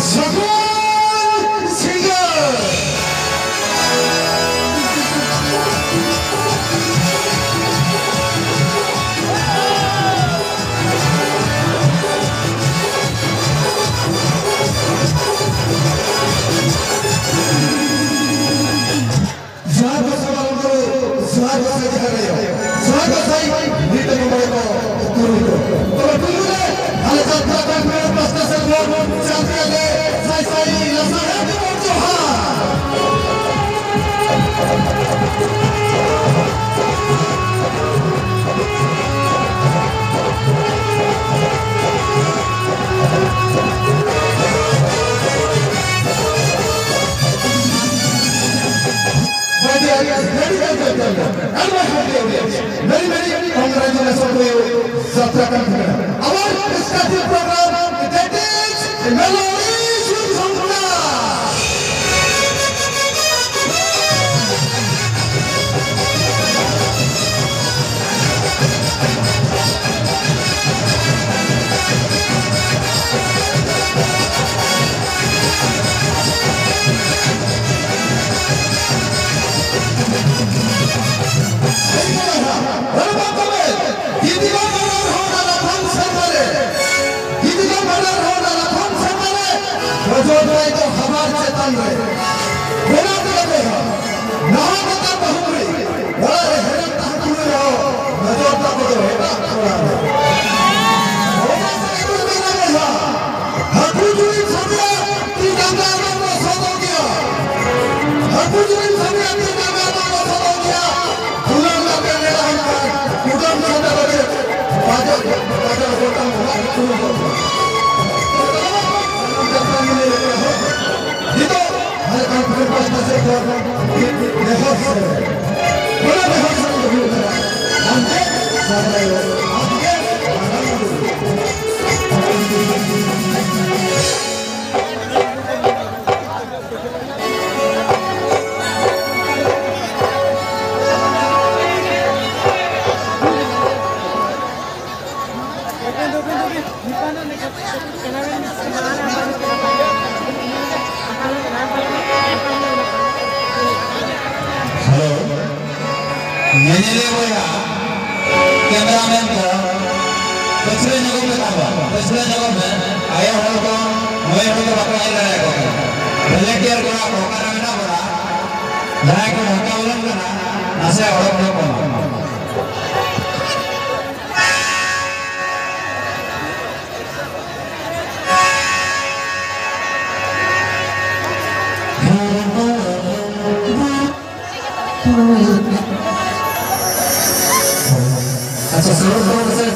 Shagun Singer. Very congratulations to you, Satra Kampana. Our starting program, that is Melodies with Sanguna. Cameraman को पिछले जगह में था पिछले जगह में आया हो तो मैं हो तो बकवाई कराया को वॉलंटियर को होकर ना पड़ा जहाँ को होका उलन करना ऐसे और को अच्छा sir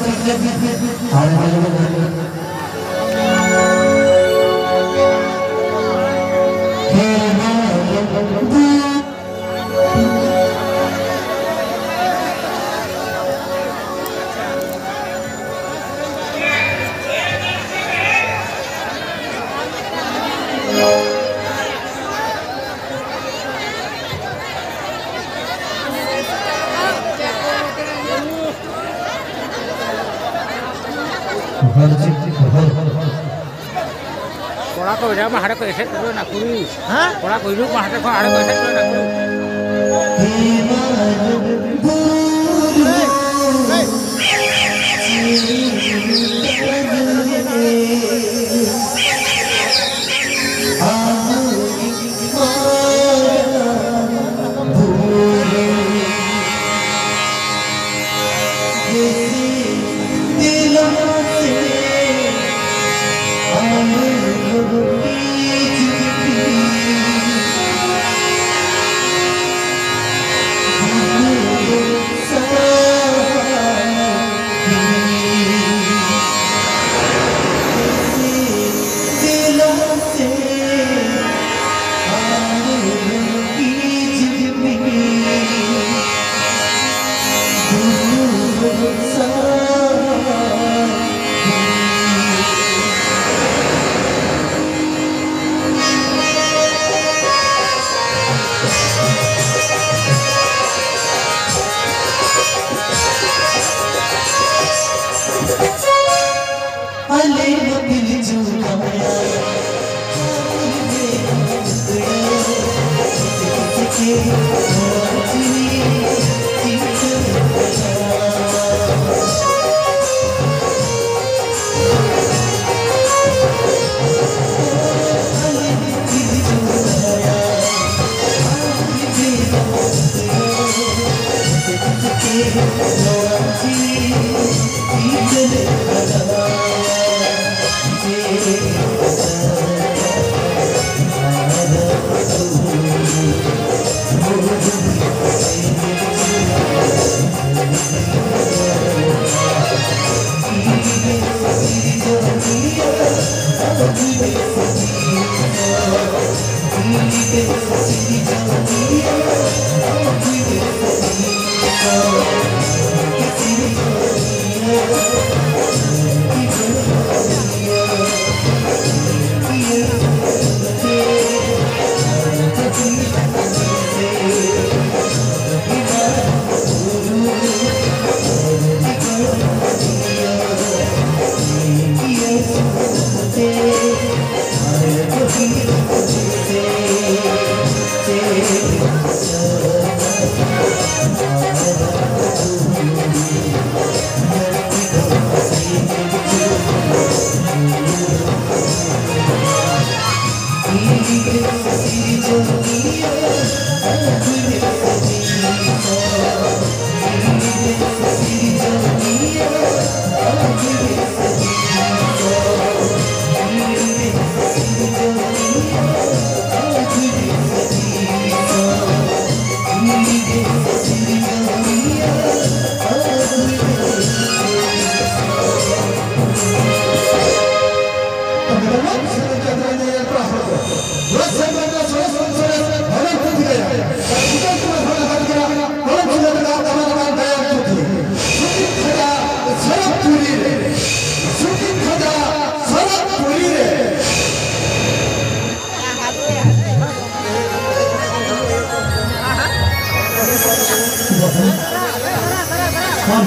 Orang kau jam ada kau eset tu nak kuri, orang kau hidup ada kau eset tu nak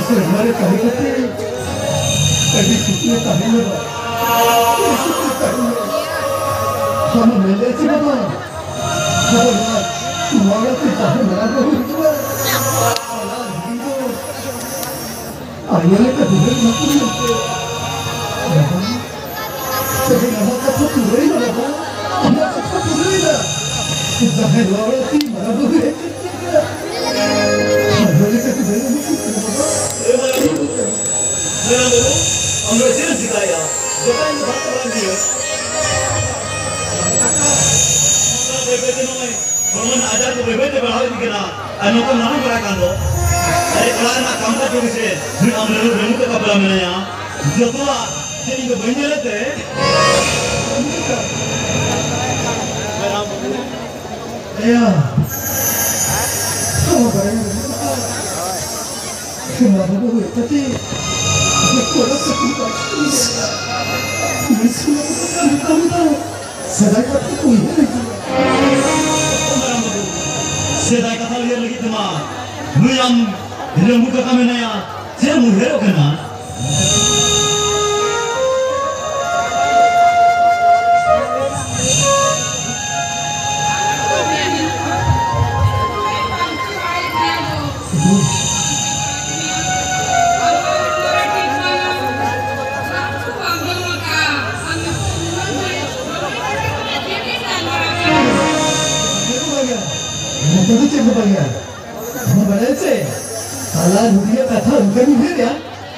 हमारे कार्यकर्ते कभी कितने तारीफ हम मेले से बाबा तुम्हारा तो चाहे मेरा तो हुआ आइए का दूसरे मत मिलते सभी नवा का तो पूरा ही लगा हमारा सब तो पूरा ही लगा चाहे लौड़ा थी मेरा तो है मेरे का तो मेरे हमने सिर्फ सिखाया बताएं बात बता दिया बेबे नोय भगवान आजार को बेबे ते बढ़ावे दिखना अनो को नाम बड़ा कांदो अरे कला ना काम का जो से फिर हमने लोग रेमू का कपड़ा में या जो तो तेरी को बन लेते या तो बड़े हमारा वो इतने कोड़ा सकता है सदा का कोई नहीं सदा का था लिया लगी तुम मुयम रेमू का काम में या से मुहे रखना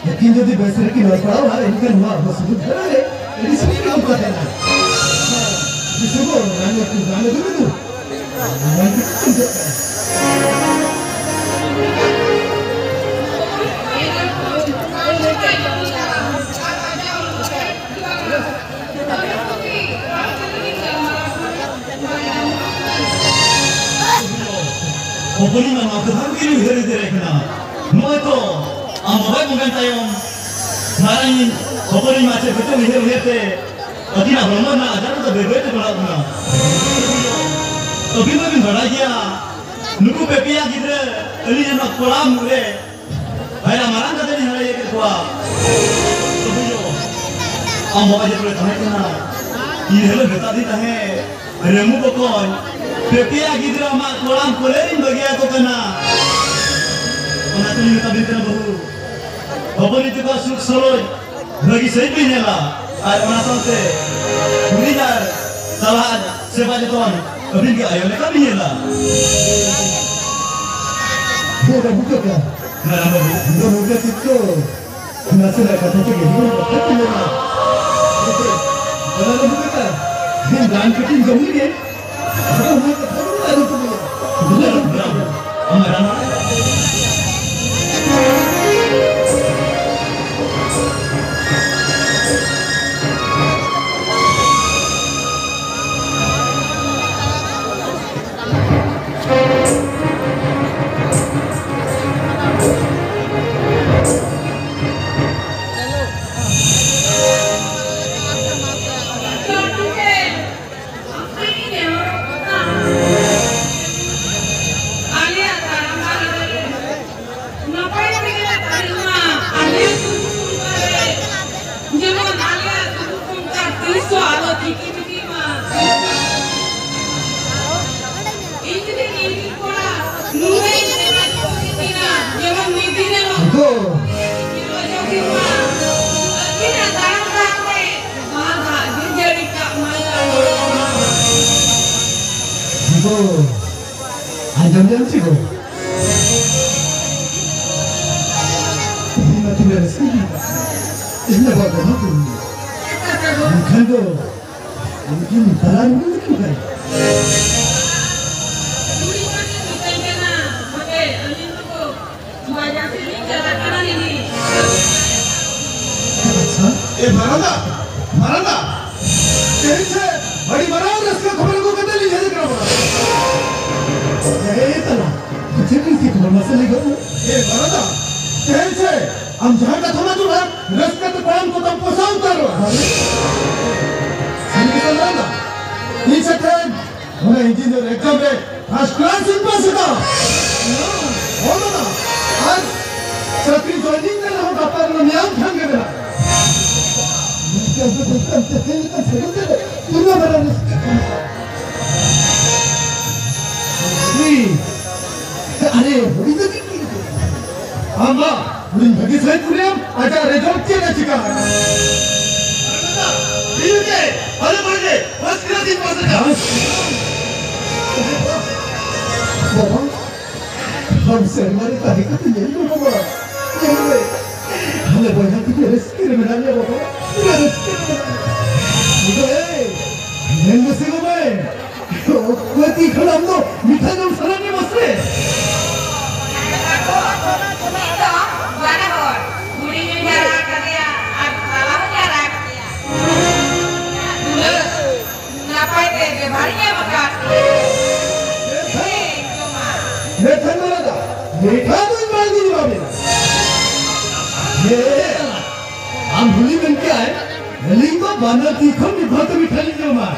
लेकिन जो बेसर की बात पड़ा हुआ इनका हुआ बस दूध करा ले ये सब क्या होता है ना इसको गाने तू गाने दे तू Pokoknya memang kesan kiri hari itu rekna. Mau itu, amobai mungkin tayong narain pokoknya macam betul hari itu. Tapi nak berumah nak ajar tu berbeza tu kalau tu. Tapi mungkin beraya, nuku pepiah gitu, ini yang nak pulang mule. Ayah marah kata ni hari itu kuah. Tapi jo, amobai je boleh tahan kena. Ini hello betul di tahan. Remu pokok. Pepiah gitu amat pulang pulerin bagi aku kena. Anak tu ni kita bintang bahu. Bapak itu kau suruh soroy bagi saya punya lah. Ayah mana sampai berijar salah sebab itu kan. Abis ke ayah mereka punya lah. Dia dah buka kan? Mana bahu? Dia buka itu. Nasi nak kata tu gini. Tapi mana? Kalau dah buka kan? Dia dan cutting jauh ni. Ajam-jam sih kok. Ini mati beres lagi. Ini apa kamu tuh? Bukan tuh. Ini talan itu kan. Maranda, Maranda. कैसे बड़ी बनाओ रस्ता खबर को कदम ली जाए करो तला तुझे किसी खबर मसले को Maranda. कैसे हम जहाँ का थमा जो है रस्ते तो काम को तब पसंद कर रहा है संगीत लगा नीचे ट्रेन हमें इंजीनियर एग्जाम में फर्स्ट क्लास इन पास का हो ना आज चाकरी ज्वाइनिंग में ना होगा पर ना नियम ढंग में दुनिया भर में अरे बड़ी जगह की आमा 우린 여기서 했구려 아자 레전드 치가 이게 바로 말이지 버스크라지 버스가 뭐 हमसे हमारे तारीख तो यही तो होगा ये हमें बोलना कि ये रिस्क में ना ले बाबा ये रिस्क में नहीं से को भाई कोई खलाम नो मिठा जम सराने मसले मीठा तो मांगी नहीं बाबी ये हम भूली बन के आए गली को बाना तीखो मीठा तो मीठा नहीं जो मार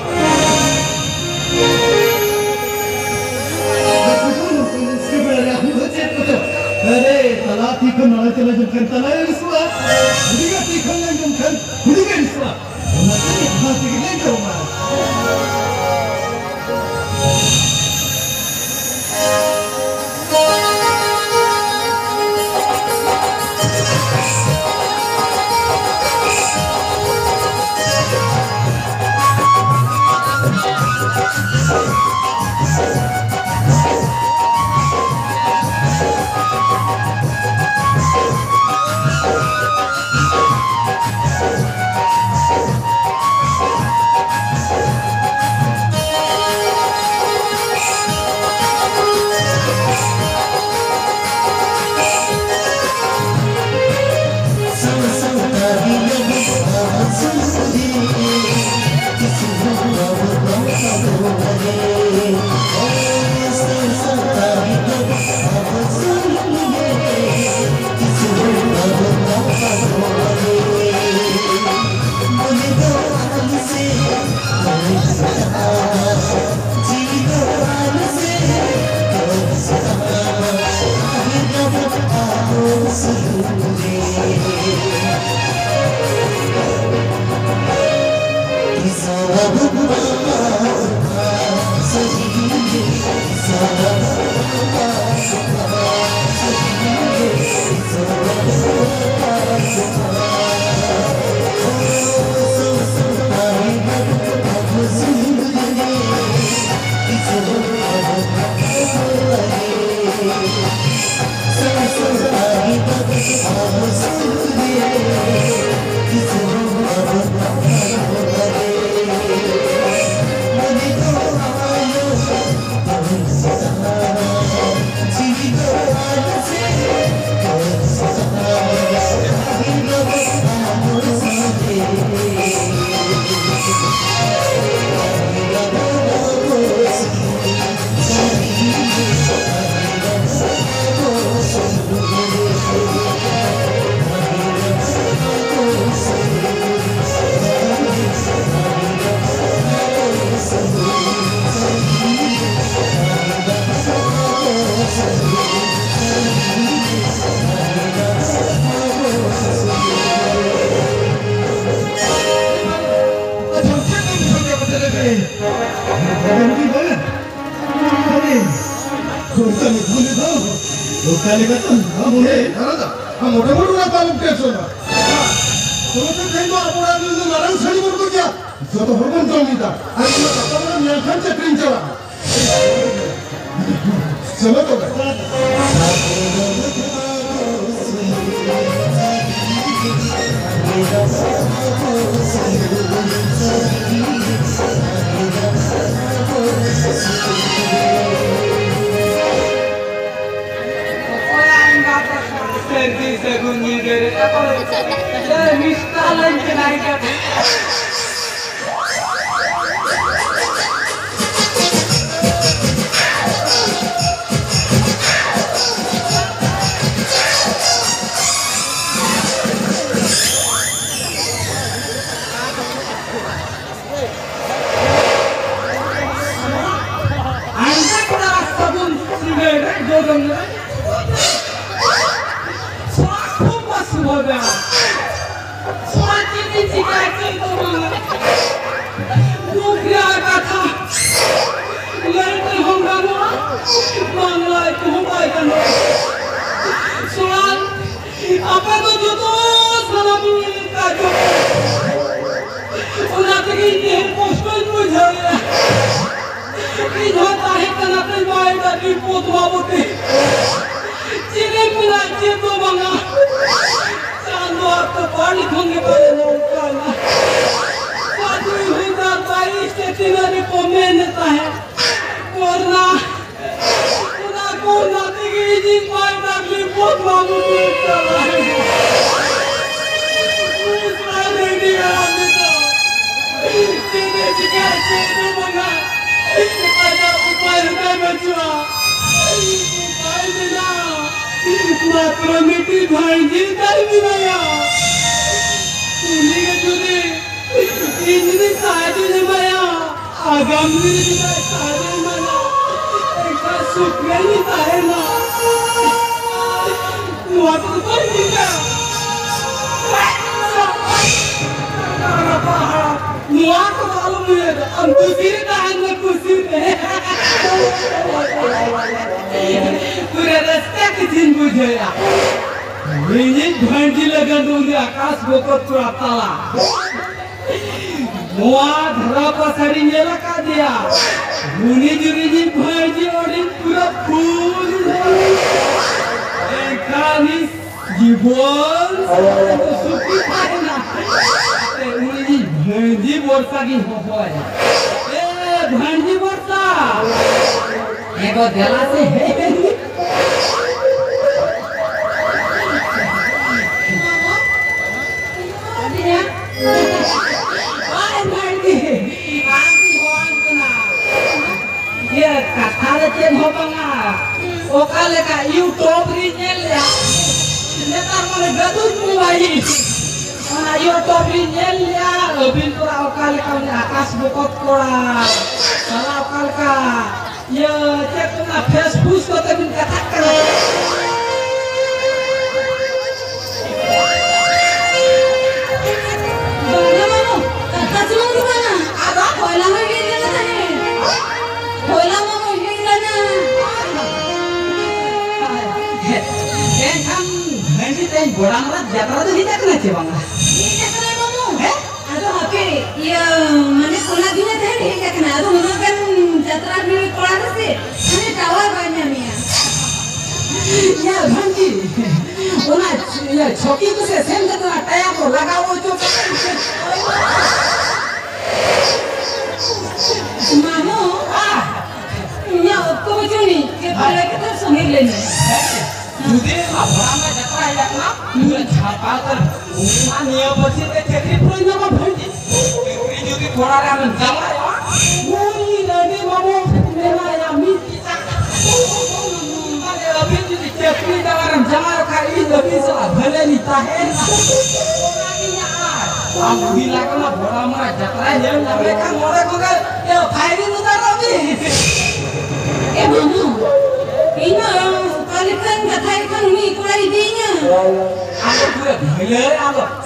इसके बड़े हम बच्चे तो अरे तला तीखो ना चला जब कर तला है इसवा खुदी का तीखो नहीं जब कर खुदी का इसवा ना तो मीठा तीखो नहीं जो मार चलो तो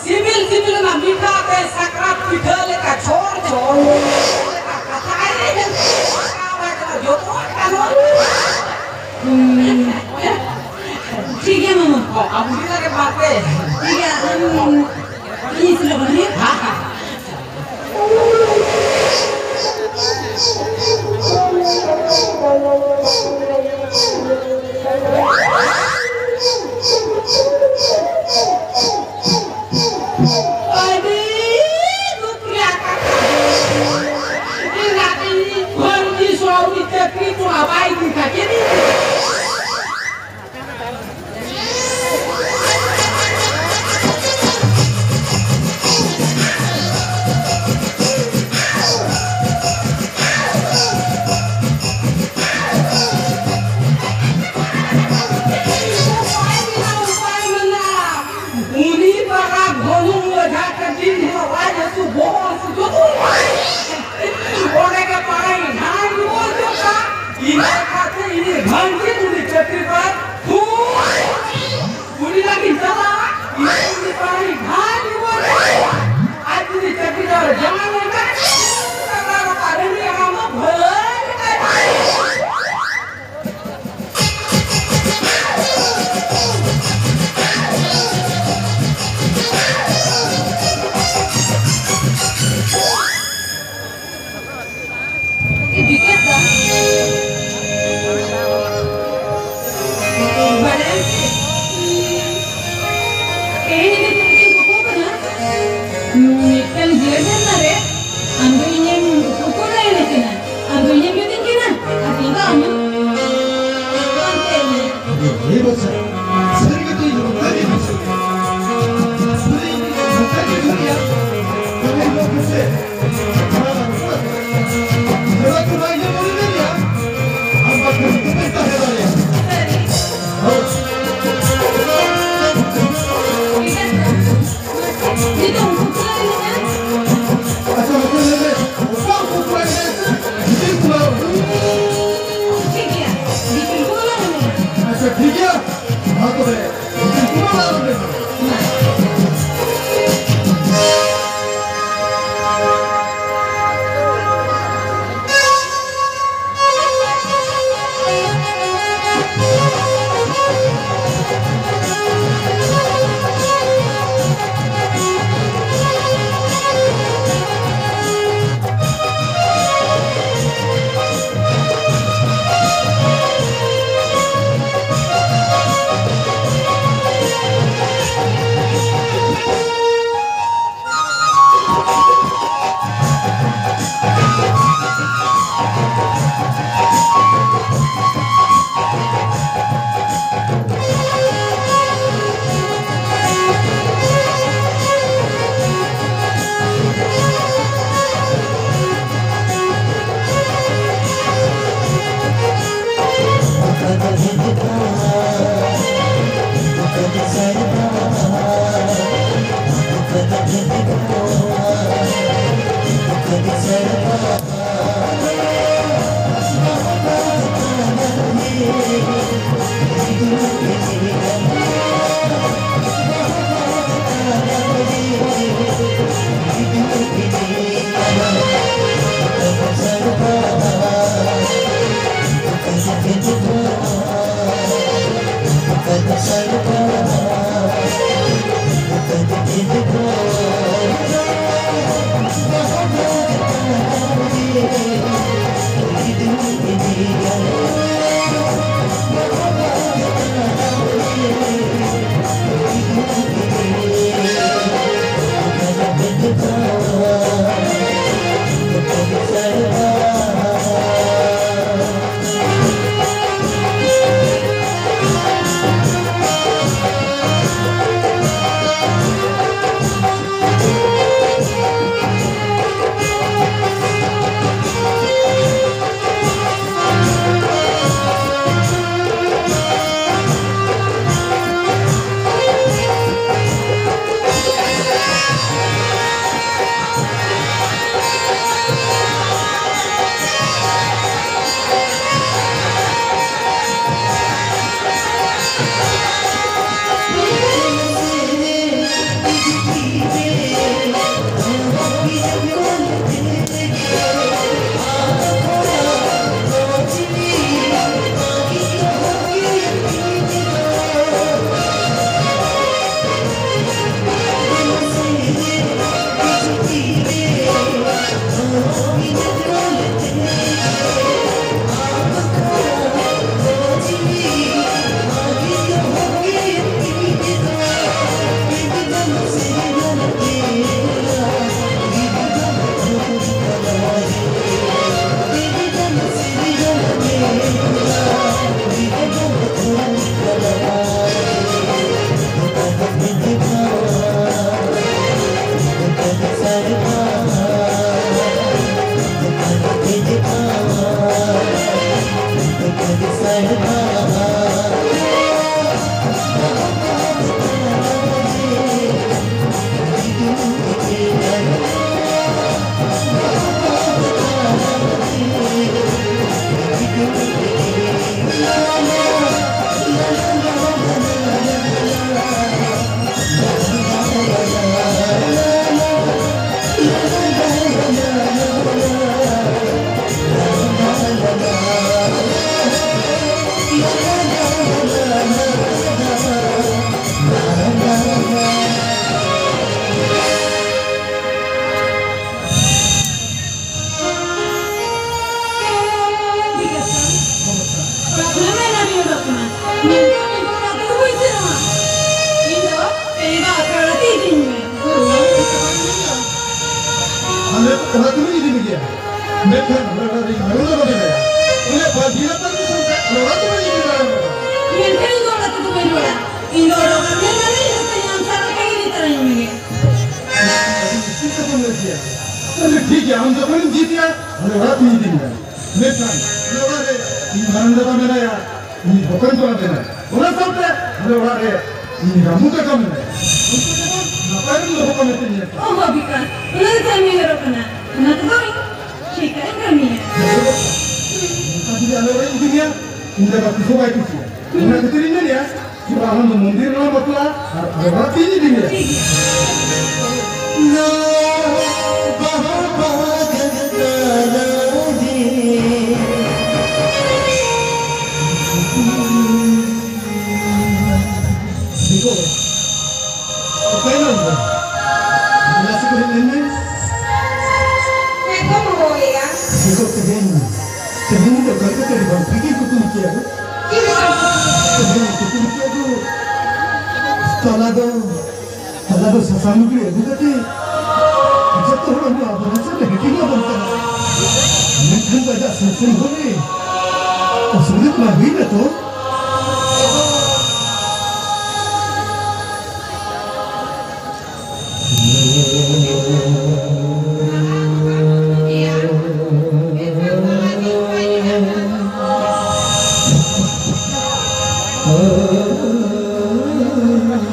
Sibil na mika sakrat pitha leka chor Abu ni lagi pakai. Iya, ini sudah berakhir. dia. Mereka berada di mana mana. Oleh bagian apa tu sampai orang tu ni kita. Mereka itu orang tu berdoa. Ini orang kami ni yang sangat kaya di tanah ini. Kita pun dia. Tapi ठीक है हम जब हम जीत गया हमें रात नहीं दी है mereka orang ada ini barang dapat mana ya ini bukan tu ada na orang sampai orang ada ini kamu tak kamu na apa yang lo kamu itu ni Oh bukan, orang kami orang kena. Nak tahu? Siapa kami? tadi ada orang itu dia ini dapat semua itu sih orang itu ini dia cuma orang mendir lah betul lah orang ini dia no Kalau sesuatu yang begitu, jatuh orang apa macam ni kita bantah. Mungkin pada sesuatu ni, sulit lagi tu.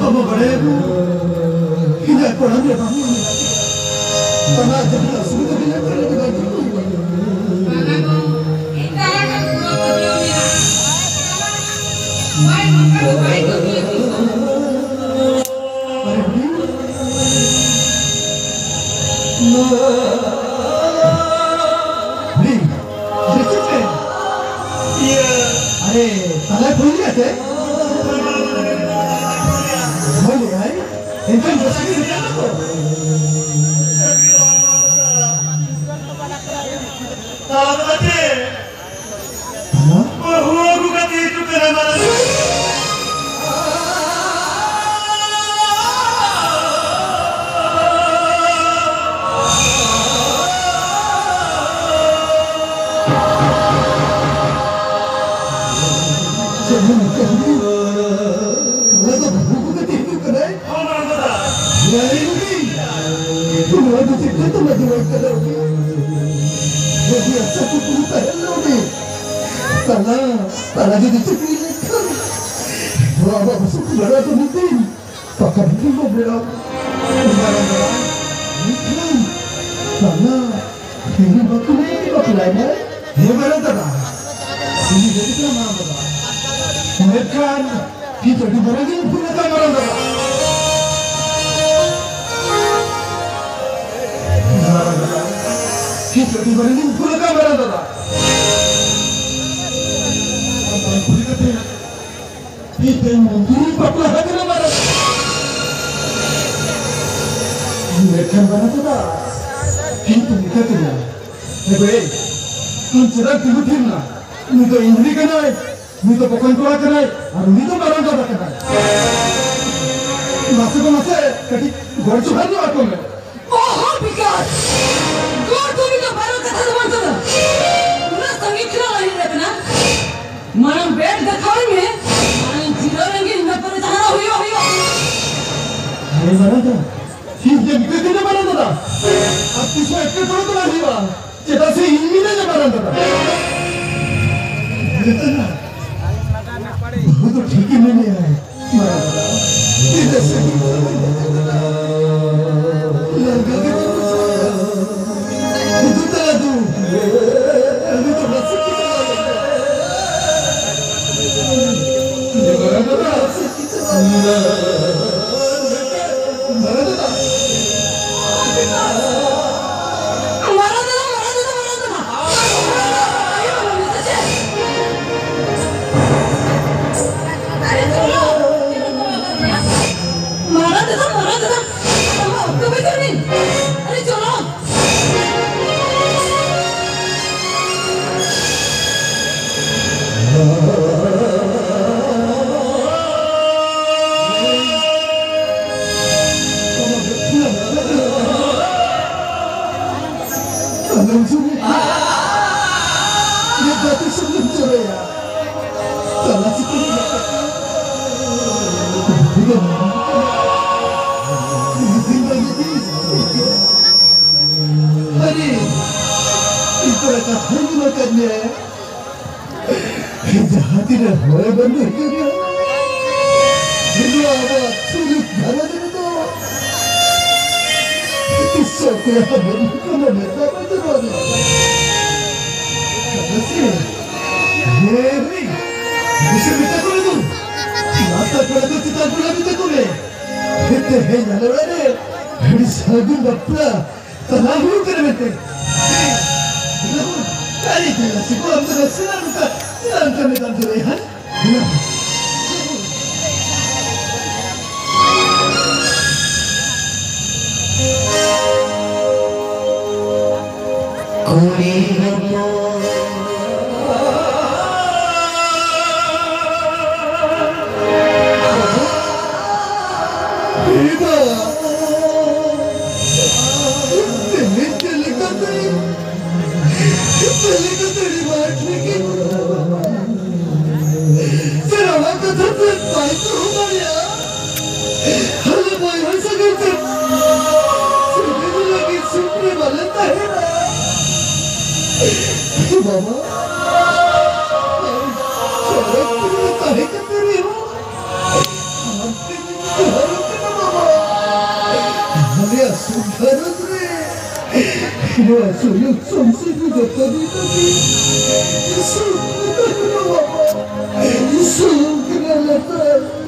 Apa benda tu? Kita korang dia bangun. Tanah jadi sudah dia kerja dengan itu. अरे ताला खोल दिया थे खोल दिया है इनका बचा के दिया ना तो ताला बचे हुआ गुगा के तू तेरा मारा Tanah jadi terpilih kan. Berapa masuk ke dalam tu mungkin. Pakai mungkin kau berapa. Barang-barang. Mungkin. Tanah. Ini batu ni batu lainnya. Ini barang tanah. Ini jadi nama apa? Mereka kita di barang ini punya barang tanah. Barang-barang. Kita di barang ini punya barang tanah. Kita mungkin paklah hati nama. Mereka mana tu dah? Kita mereka tu dah. Hei, kita tidak timna. Ni tu Indri kenai, ni tu Pokan Tua kenai, aru ni tu Barang Tua kenai. Masa kaki gorju hari aku ni. Oh, Bikas! Gorju ni tu Barang kata teman tu dah. Mana sangat kira lagi nak? Mana bed dekat ni? Hey Baranda, ini kita ni Baranda. Aku suka kerja tu lagi bah. Kita sih ini ni Baranda. Kita na. Betul ठीक ही नहीं है. Baranda. Kita sih. Lagi kita itu tak tu. Ini tu masuk kita. Ini Baranda. ये बातें सुन चलो यार तलाशी को अरे इस तरह का हंगमा करने आया जहाँ तेरा होए बंद हो गया हिंदू आवाज सूर्य घना दे दो इस शौक या बंद को न मिलता बंद हो गया कैसे ये भी मुझे मिटा कर दूँ माता पड़ा तो चिता बुला मिटा करे इतने हैं जानवर ने हरी सागुन बप्पा तलाबू कर बेटे अरे तेरा सिको हम तो सिलान करने का तो है कोई हो बाबा कहे करते रहे हो हमें असुंदर रे वो असुंदर संसिद्ध जगत भी नहीं सुंदर बाबा सुंदर लगता है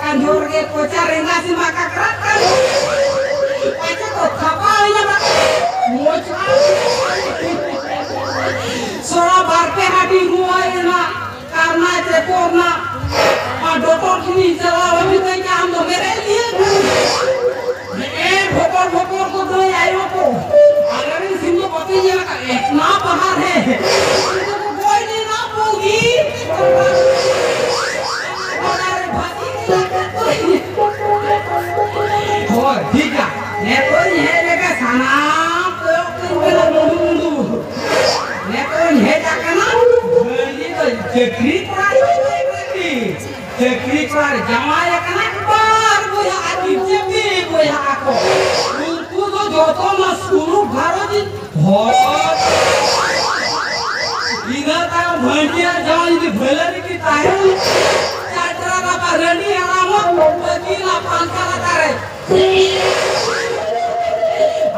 kanjur ge pocar rengas maka kerakan. Aja kok kapalnya mak. Mocha. Soal barpe hadi ruaina karena ceporna. Dokter sini jalan kita jam do mereli. Bhopar को दो आयो को अगर इन सिंह पति जी का इतना बाहर है तो कोई नहीं ना पोगी और ठीक है ने कोई है लेके साना प्रयोग कर मेरा मुंडू ने कोई है जाके ना ये तो चक्री पर जमाया करना बार वो आदि चेपी वो आको उनको तो जो तो मस्कुरू भरो दिन बहुत इधर तक भंडिया जाओ इधर भलरी की ताहे चाटरा का परनी आराम बकीला पांका लगा रहे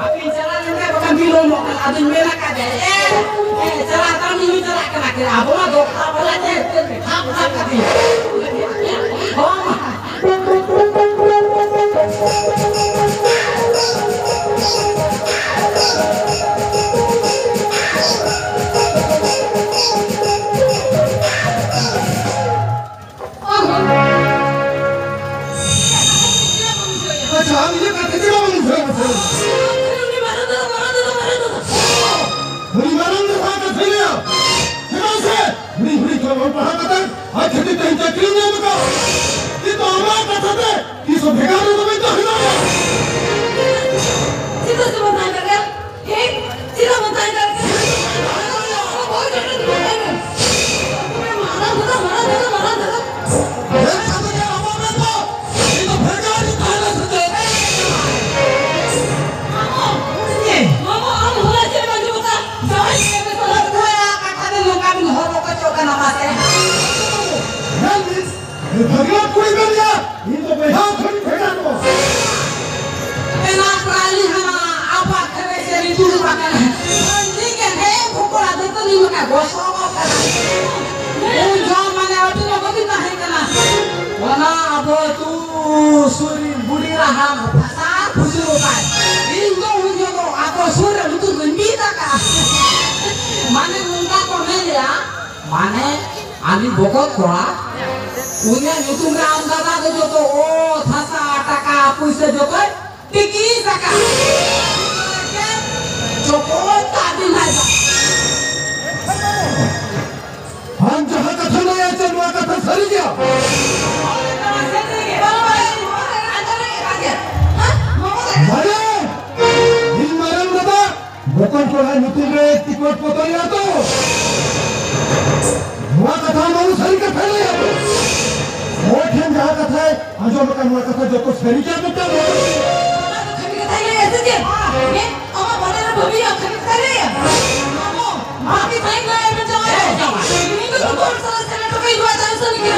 अभी चला लेंगे बकम बिलो मोकल आदमी मेरा का दे चला तामी ही चला के ना अब ना दो बोला जे खाप खाप कर दी माने आमी बकत कोड़ा उन्हें नुतुम रे आम दादा दे जो तो ओ थासा टाका पैसे जो तो टिकी सका चोपोत तादी नहीं हम जहाँ कथा नहीं आते वहाँ कथा सही क्या मारे इन मारन दादा बकत कोड़ा नुतुम रे टिकट पतोया तो वहाँ कथा मालूम सही कथा नहीं है और ठेन जहाँ कथा है आज हम लोग वहाँ कथा जो तो सही क्या बता रहे हैं खरी कथा ये ऐसे क्या ये अम्मा बने ना बबी आप खरी कथा नहीं है माँ की साइन लाए में जाओ ये तो कौन सा चले तो कहीं दुआ जाने से निकले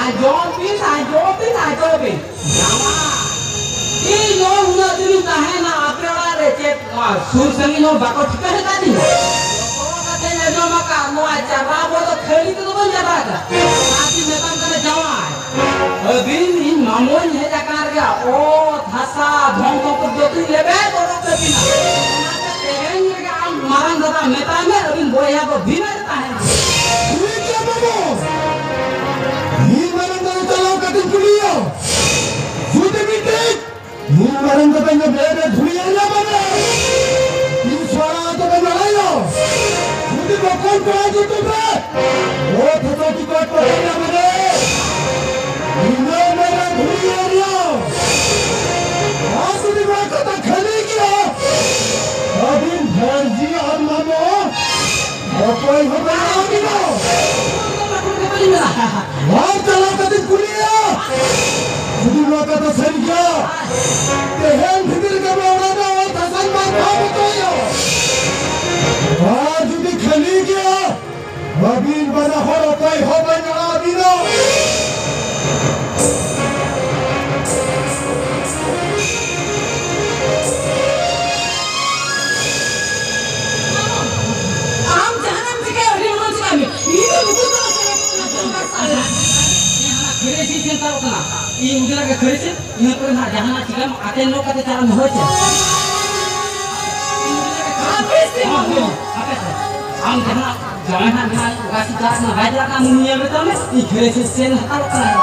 आज जो भी जामा ये लोग ना दिल ना है ना आपरे वाला रेचे सुर संगी नो बाको ठीक है दादी जो मका नो आचा बाबो तो खेली तो बन जाता है आदि मैदान करे जावा अभी इन मामोन है जाकर गया ओ धासा धोंको को जोती लेबे तो रोके बिना तेन के आम मारन दादा मैदान में अभी बोया को भी रहता है ये क्या बाबू ये मारन दादा चलाओ का दिन पुलियो झूठे बीते ये मारन दादा ने बेरे धुलिया ना बने इन स्वारा तो बनायो कौन कहा जी तुमने वो थतो की कोई पढ़ाई मरे इन्हें मेरा भूल गया आज भी बात तो खली किया अभी भैरजी और मामो और कोई हो गया अभी ना और चला कभी कुलिया खुदी लोग तो सही क्या तेहन फिर के बोला ना वो थसन बात भाव तो यो आज भी खली गया अभी बना हो कोई हो बना अभी ना आम जहनम से क्या अभी उन्होंने चला में ये तो बुद्धू तो खेले सी चिंता रखना udah ke kerja, ini pernah jangan cikam aten lo kata cara membaca. Habis sih mau. Apa sih? Am jangan kasih cara ngajar kamu nih betul nih. Ini kerja sen kalau kan.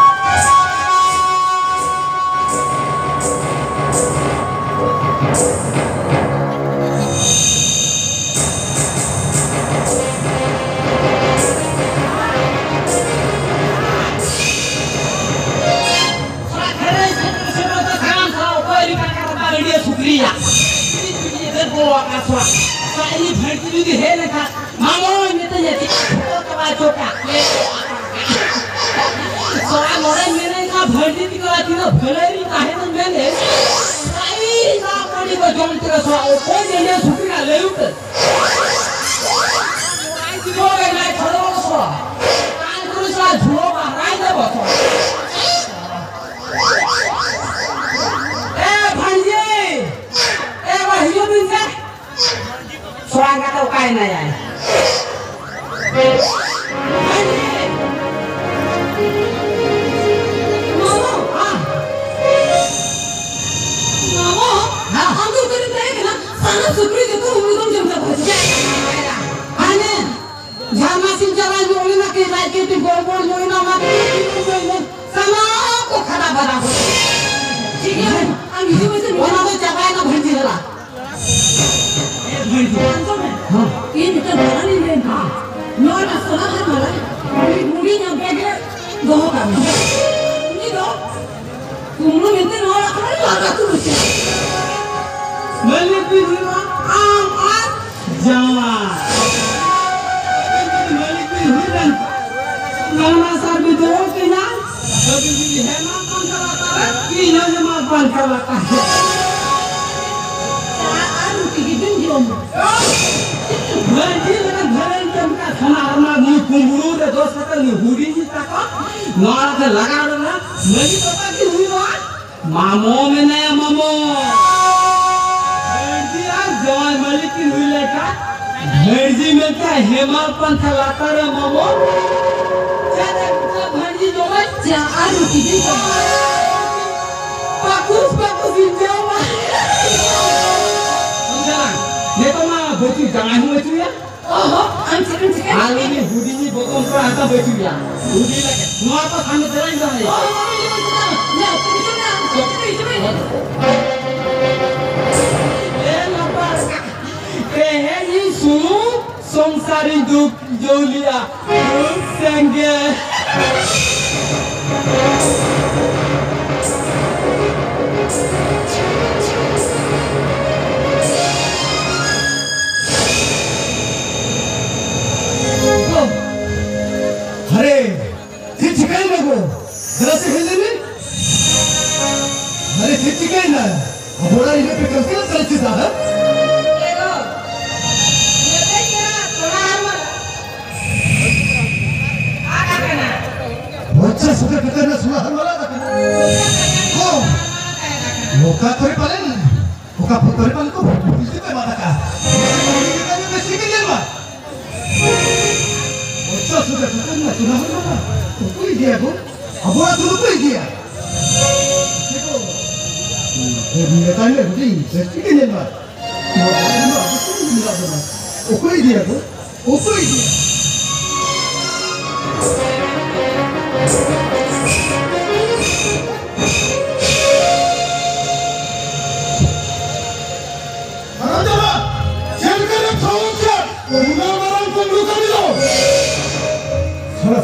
Supriya, ini terbawa kasar. Saya ini berarti juga heran kan. Mama ini terjadi. Coba coba. Soalnya orang ini kan berarti kalau tidak berani tahan dengan saya tak boleh berjuang terus. Kau jadi Supriya lewat. Kau yang terlalu besar. Kan teruslah jual barang dah besar. Hidup ini, soalnya tahu kain aja. Mama, aku kerja kan? Sana Supri itu umur jam berapa? Ane, jangan masih jalan jauh nak lagi di gol-gol jauh nama sama aku kena barang. Jika aku itu mesti orang tu capai nak berhenti lah. Ini kan berani ni. Nora solat malah. Mungkin yang beda doa kami. Ini doa. Kumlu minta nora kami laga terus. Melipi rumah amat jangan. Melipi hujan. Nama sahabat doa kena. Tapi ini hemat pangkalan. Kina hemat pangkalan. Berarti dengan jalan jam ka khana arma ni kumburu de dos kata ni hudi ni taka nora ke laga dona magi pata ki hui wa mamo में नया mamo berarti आज जवान मलिक की हुई लेका भर्जी में क्या हेमा पंथ लाता रे mamo चाचा भर्जी जो है Jangan rugi bagus injawa Neto mah baju jangan baju ya. Oh, anjir. Kali ini hudi ini botong per ada baju ya. Hudi lagi. Mau apa kamu terang dah ya? Oh, ini betul. Ya, betul dah. Coba. Lapar. Ini sunu songsarin duk Julia. Sengge. अरे ये चिकाई ना को जरा से हिल ले अरे ये चिकाई ना अब बोला इन्हें पे कैसे चल चीज़ है Ego. Ya kaya थोड़ा हरमल. आका कना. बच्चा सुबह कितना ना सुना हर वाला था हो लोका थोड़ी पालन लोका थोड़ी पालन तो किसी पे बात का कितना में बेसी के लिए बात बच्चा सुबह कितना ना सुना हर वाला तो कोई दिया को अब वो तो कोई दिया देखो ये नेता ने बुद्धि बेसी के लिए बात वो कोई दिया को वो कोई दिया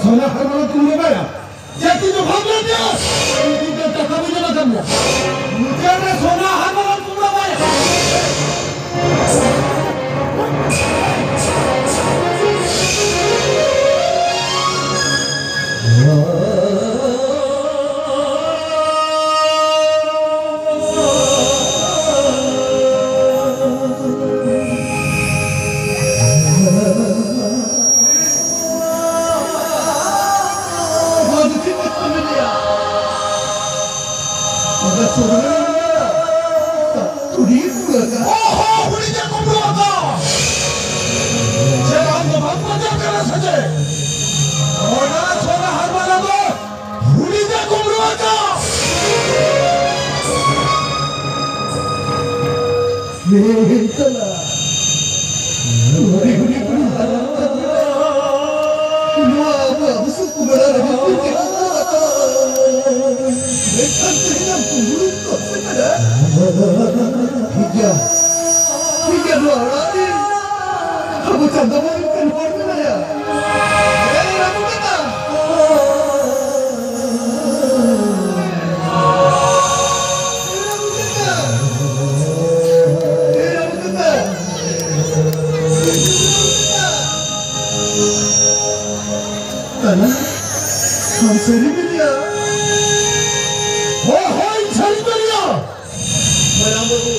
सोना हर वाला तुम लोग आया जैसे जो भाग लेते हो उनकी तो कभी ना समझा मुझे ने सोना हर वाला तुम लोग आया बेतला बड़ी बड़ी बड़ी अब सबको बड़ा ठीक है अब चंदा कन्वर्ट में आया हम सही मिलिया हो सही मिलिया मराम बाबू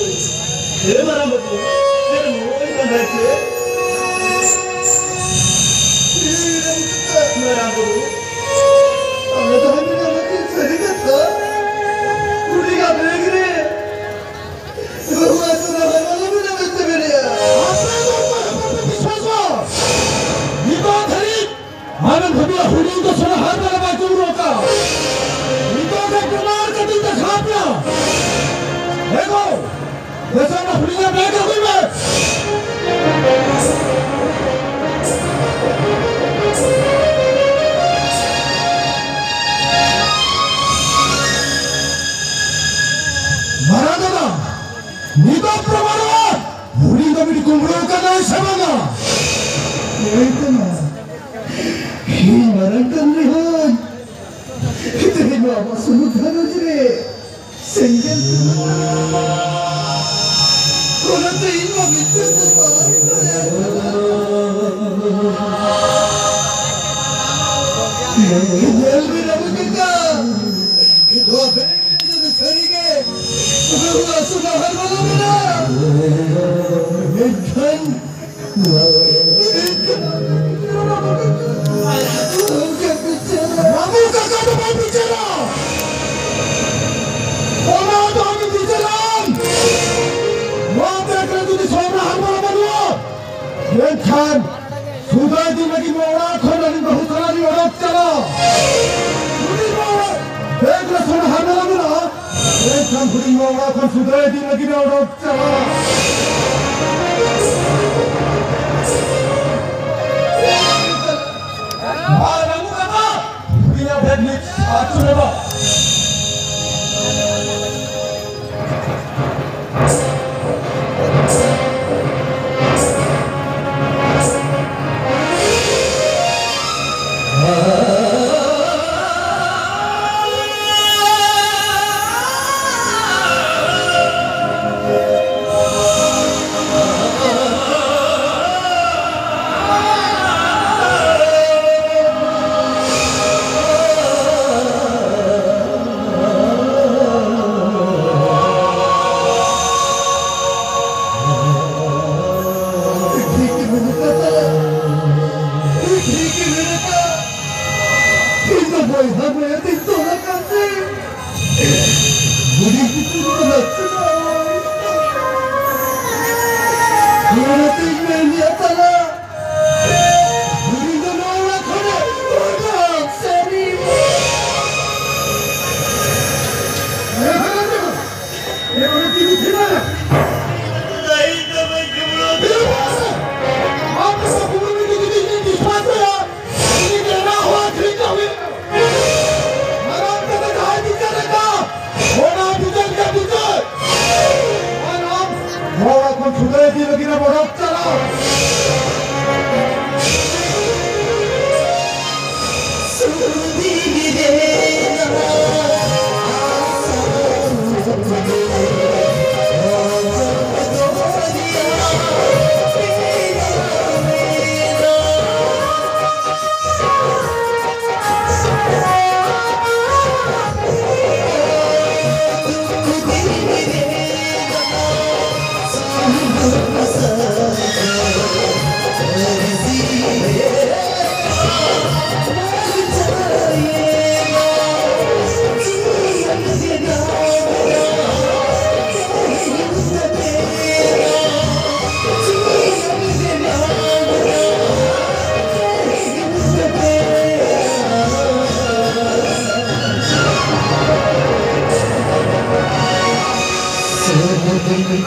तेरे मोबाइल में बैठे मराम बाबू हमें तो हमें लगा सही करता पूरी का ब्रेक रे वो ऐसा ना वाला भी ना बचते मेरे आपने तो विश्वास हो ये बात है मानव भविया हुई तो सुना हर वाला बात रोका इनको का कुमार का दिन तक खापना देखो जैसा ना हुई बैठ हुई मैं मरा देना नीतो प्रमाणवा हुई तो मेरी कुमरों का नहीं समझना ये इतना ही मरण करने हो तेरे बाबा सुनो धनुज रे सिंगल कोना तो इन मगिते तो ये जेल में रहोगा ये दो बेटे जो सरी गए वो सुना हर वाला मेरा ये धन बाबू काका तो बहुत पीछे रहा ओना तो हम पीछे रहा वहाँ देख रहे तुझे सोना हर वाला बनुआ ये खान सुधार दिन लगी मोड़ा खोना नहीं बहुत सारा नहीं ओढ़ चला सुनी मोड़ा देख रहे सोना हर वाला बनुआ ये खान सुनी मोड़ा खोन सुधार दिन लगी ओढ़ चला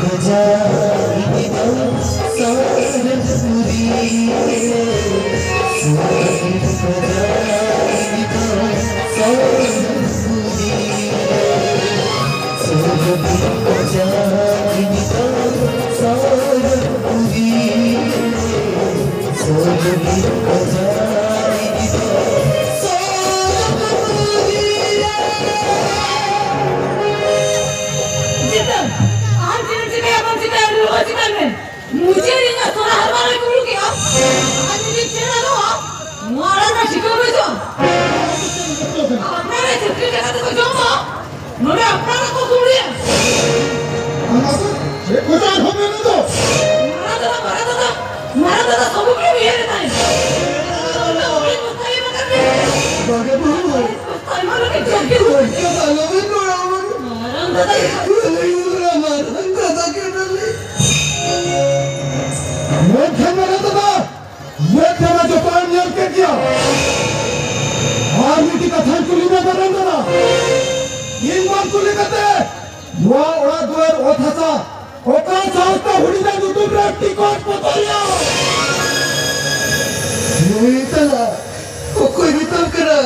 खोजा मुझे नहीं सोना हमारे गुरु की आप आज ये चेहरा लो आप मारा ना शिकार में जो अपने छुट्टी जगह तो जो मैंने अपना को सुनी है ये कुछ हो गया ना तो मारा दादा सब भी ये रहता है बागे बोलो मारा के जल्दी हो क्या ताला में तोड़ा मारा दादा दादा के डले मैं खेलने था मैं तेरा जो पानी यार के किया आर्मी की कथा कुली में कर रहा था इन बार कुली कहते वो ओरा द्वार ओथासा ओका साउता हुडी ना यूट्यूब रे टिकट पतरिया ये तला कोई भी तल करा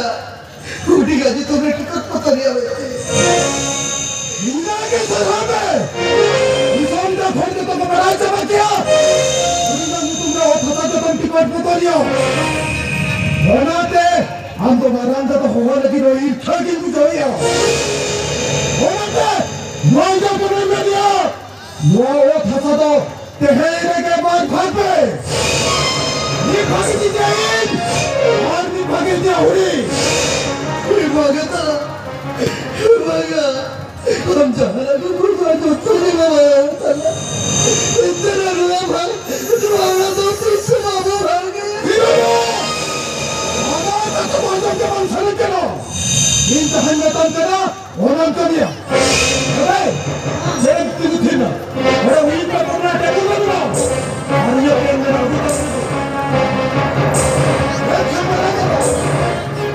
हुडी का जी तुमने टिकट पतरिया इंडिया के सभा में निजाम का फंड तो बड़ा चबा किया टिकट पतरिया बनाते हम तो मारांगा तो होगा लेकिन वो इच्छा की कुछ हो गया बनाते नौजा करने में दिया वो था तो तेरे के बाद भाग पे ये भागी थी जाइन और भी भागी थी हुई ये भागा था भागा हम जहाँ को गुरुद्वारा दोस्तों ने मारा था इतना रुआ भाग तुम्हारा दोस्त इससे मामा भाग गया हमारा तो मामा के वंशज के लो इन तहन में तम करा होना कर दिया अरे जेब की थी ना अरे वही पर अपना टेबल में ना और ये मेरा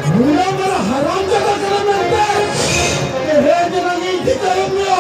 मुला मेरा हराम जगह चला मिलता है कि है जना नहीं दिखता है मुला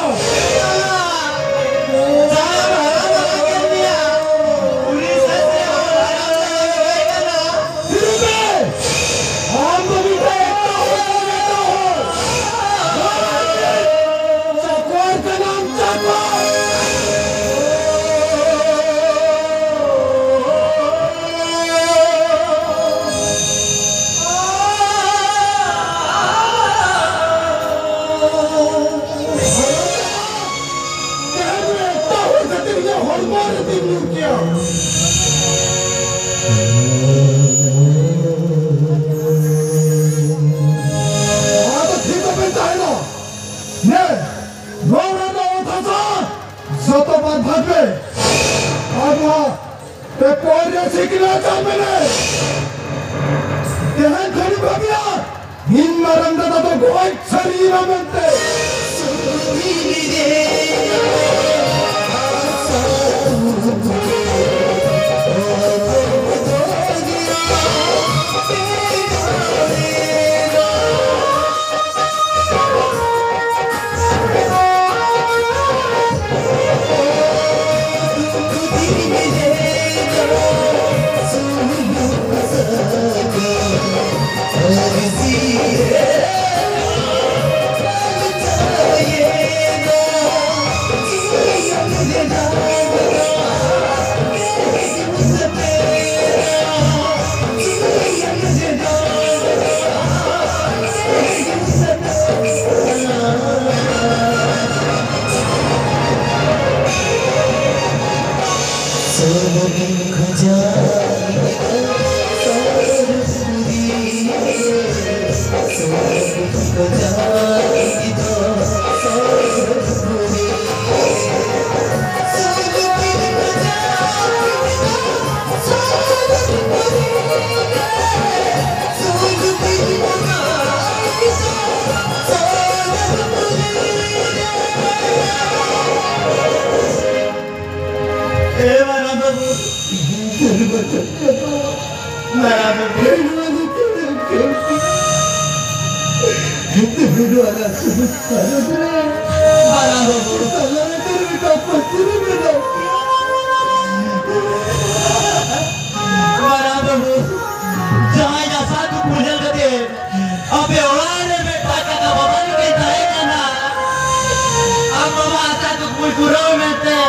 पूरा मेटे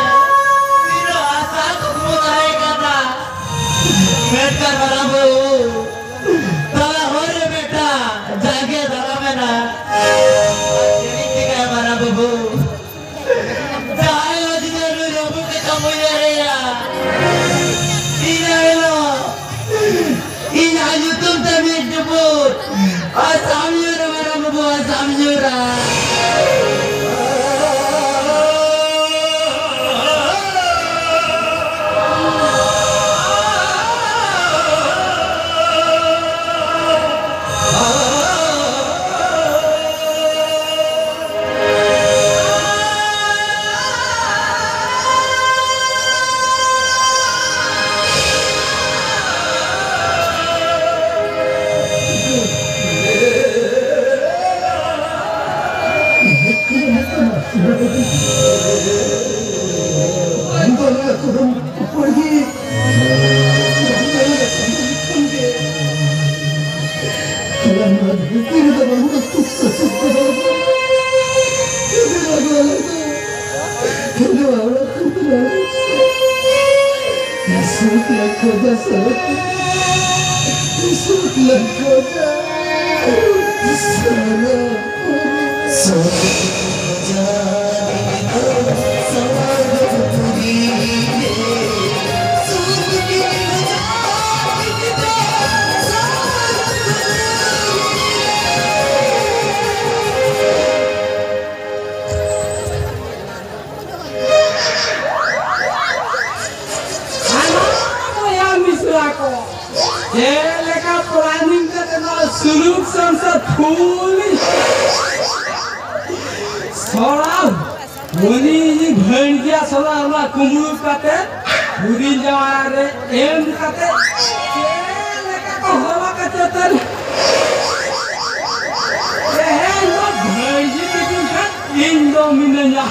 मेरा आशा को मुझे करना मेटकर बराबर तला हो रे बेटा जागे धरा में ना तेरी क्या बराबर बो जाए लोग जिधर लोगों के कमुये रे यार इन आज तुम तभी डबोट आसामियों बराबर बो आसामियों Suluk samsat fuli, soal, boni bhanja soal ma kumul kate, buri jaware kate, leka kahawa kate ter, no bhanji bikin kan Indominenya,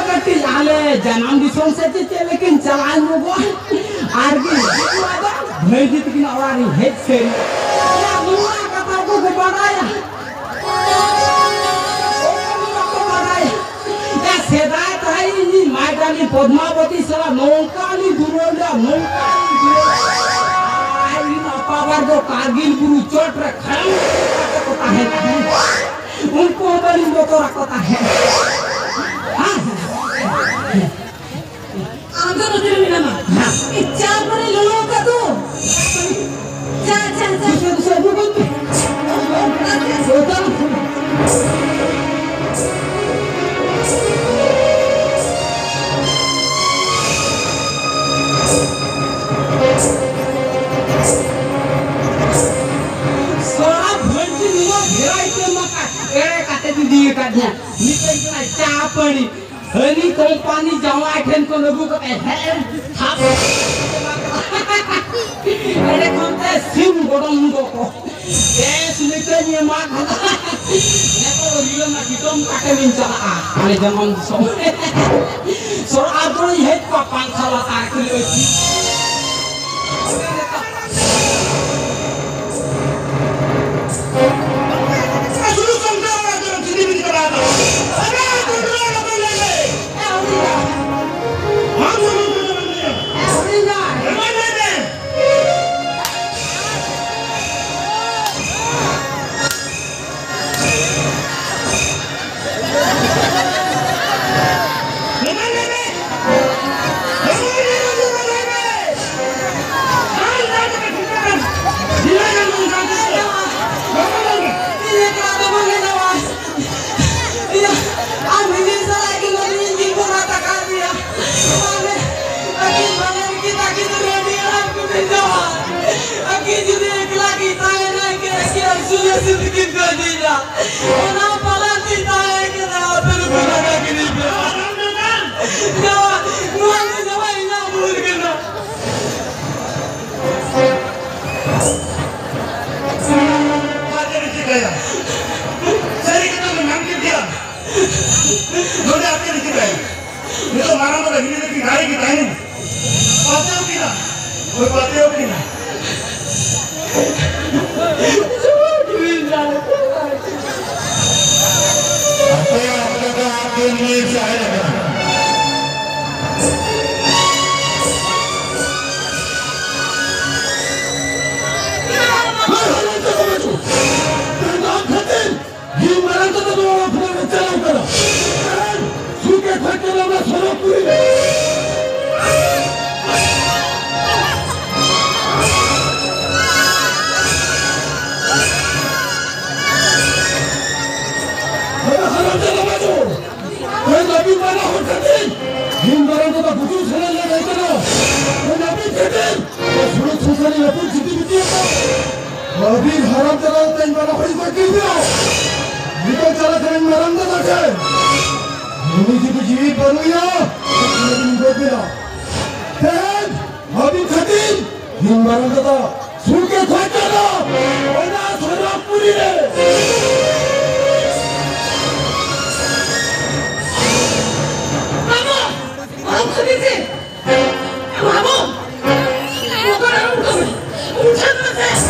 kati ale janam disong saja lekin jalan mogo. आरगी भेजी तक ना वारी हेड से या दुआ कथा को बताया को बताया या सेदायत है ये मायदानी पद्मावती सला नौकानी दुरोला नौकानी आई ना पावर जो कारगिल गुरु चोट रखा है उनको बड़ी तो रखता है आंदोलन उधर मिला ना इच्छा पर लोगों का तो जा जा जा दूसरे बुगल पे सोता सोना भंजी निवा भिराई के मका एड़े काटे दिए काटना निकल चला चापड़ी हनी कंपनी जमा ठेन को लगू को है थाप अरे कोनते सिम गोडम को देश निकल ये मां खा ने को रिलो ना कितम काटे मिन चला अरे जमन सो सो आदो ये को पांखाला तार के लिए असुरु संगा का जो जिंदगी में करा दो अरे sedikit gajinya, orang palanti tahu kita perlu berada gini berapa? Jawab, nuansa jawab ini apa kena? Apa yang diciptakan? Saya kita menangkap dia. Sudah apa yang diciptakan? Itu marah pada gini lagi hari kita ini. Patio kita, patio kita. Habis haram jalan dan mana hari sakit dia. Jika jalan dengan maram dah tak. Ini jiwa baru ya. Ini berbeda. Dan habis khatin yang maram dah. Suka khatin dah. Mana surat puri le. Mama, mama khatin se. Mama, bukan aku. Ucap masa.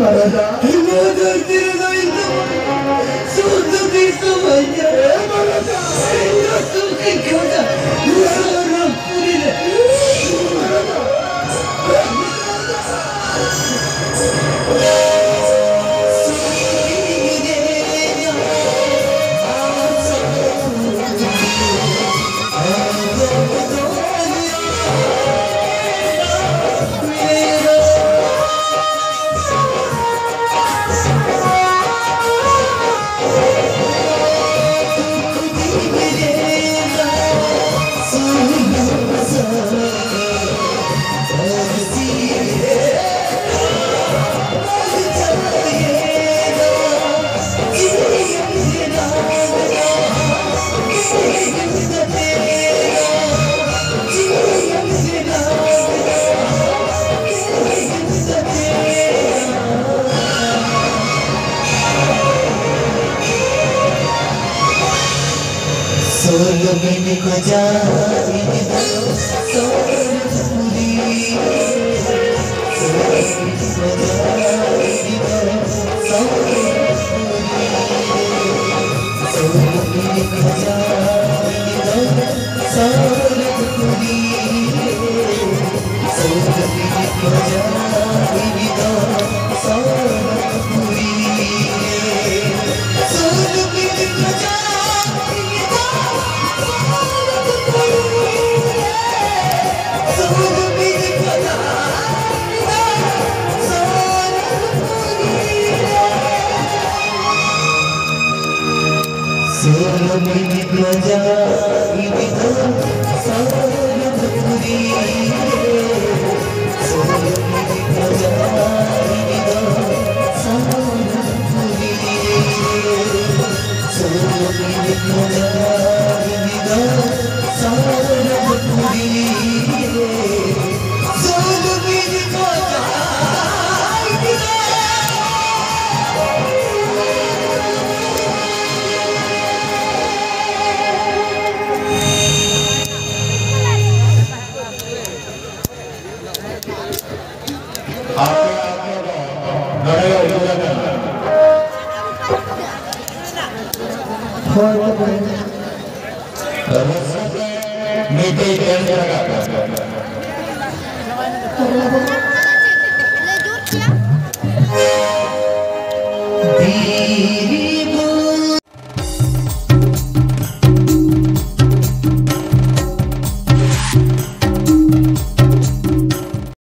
Malada, Malada, Tirana itu, suatu kisahnya. Malada, suatu kisahnya. Seorang puri. Malada. Solo me koja ini solo puri solo me koja ini solo me koja ini solo puri solo me koja ini solo puri solo me koja Solo me koja ini solo puri solo me koja ini solo puri solo me koja ini solo puri solo me koja Meeting